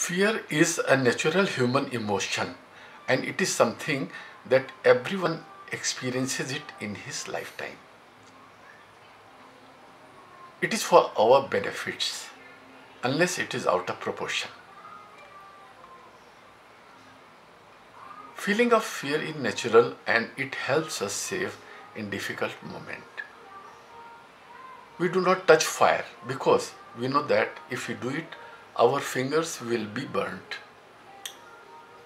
Fear is a natural human emotion, and it is something that everyone experiences it in his lifetime. It is for our benefits unless it is out of proportion. Feeling of fear is natural and it helps us save in difficult moment. We do not touch fire because we know that if we do it, our fingers will be burnt.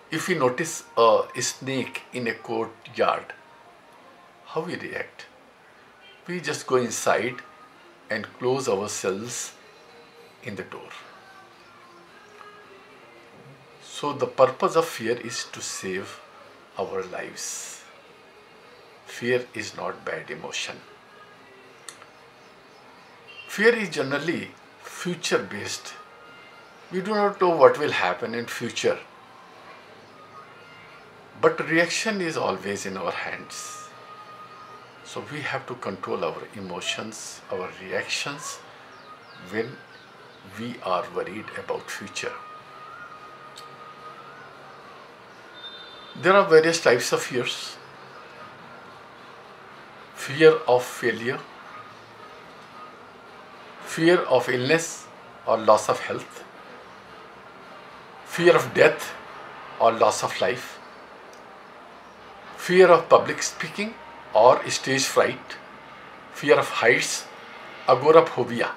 If we notice a snake in a courtyard, how we react? We just go inside and close ourselves in the door. So the purpose of fear is to save our lives. Fear is not bad emotion. Fear is generally future based. We do not know what will happen in future. But reaction is always in our hands. So we have to control our emotions, our reactions when we are worried about future. There are various types of fears. Fear of failure, fear of illness or loss of health, fear of death or loss of life, fear of public speaking or stage fright, fear of heights, agoraphobia,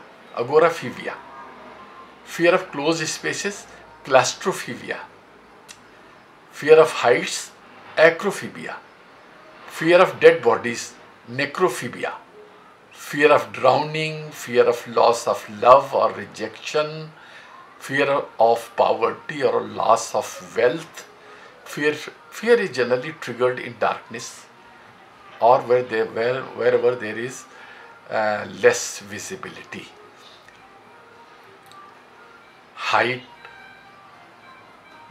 fear of closed spaces, claustrophobia, fear of heights, acrophobia, fear of dead bodies, necrophobia, fear of drowning, fear of loss of love or rejection, fear of poverty or loss of wealth. Fear is generally triggered in darkness or wherever there is less visibility. Height,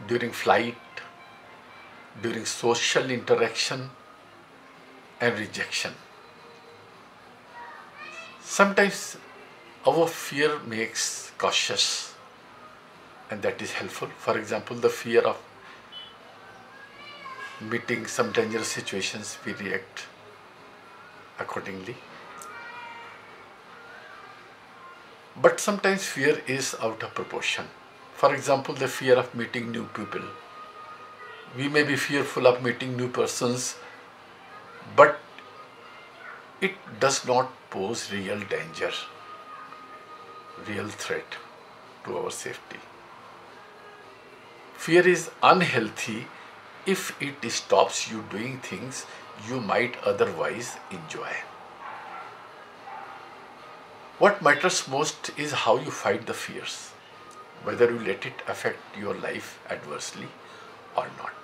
during flight, during social interaction, and rejection. Sometimes our fear makes cautious, and that is helpful. For example, the fear of meeting some dangerous situations, we react accordingly. But sometimes fear is out of proportion. For example, the fear of meeting new people. We may be fearful of meeting new persons, but it does not pose real danger, real threat to our safety. Fear is unhealthy if it stops you doing things you might otherwise enjoy. What matters most is how you fight the fears, whether you let it affect your life adversely or not.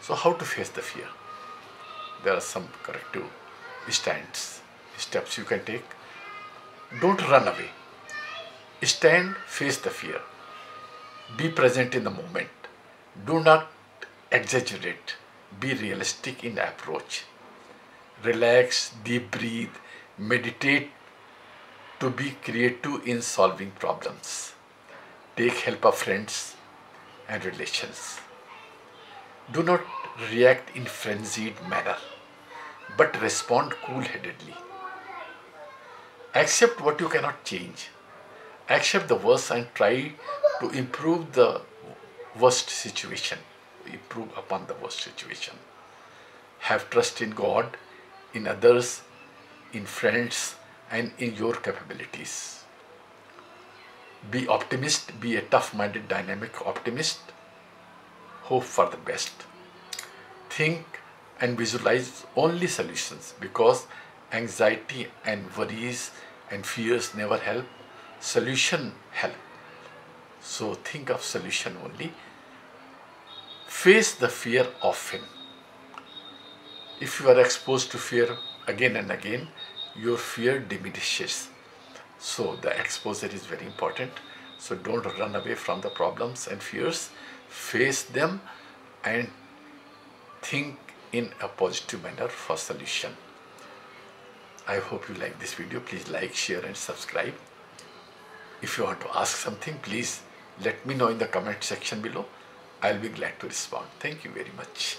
So how to face the fear? There are some corrective steps you can take. Don't run away. Stand, face the fear. Be present in the moment. Do not exaggerate. Be realistic in approach. Relax, deep breathe, meditate to be creative in solving problems. Take help of friends and relations. Do not react in frenzied manner, but respond cool-headedly. Accept what you cannot change. Accept the worst and try to improve the worst situation. Improve upon the worst situation. Have trust in God, in others, in friends, and in your capabilities. Be optimist. Be a tough-minded, dynamic optimist. Hope for the best. Think and visualize only solutions, because anxiety and worries and fears never help. Solution help. So think of solution only. Face the fear often. If you are exposed to fear again and again, your fear diminishes. So the exposure is very important. So don't run away from the problems and fears. Face them and think in a positive manner for solution. I hope you like this video. Please like, share and subscribe. If you want to ask something, please Let me know in the comment section below. I'll be glad to respond. Thank you very much.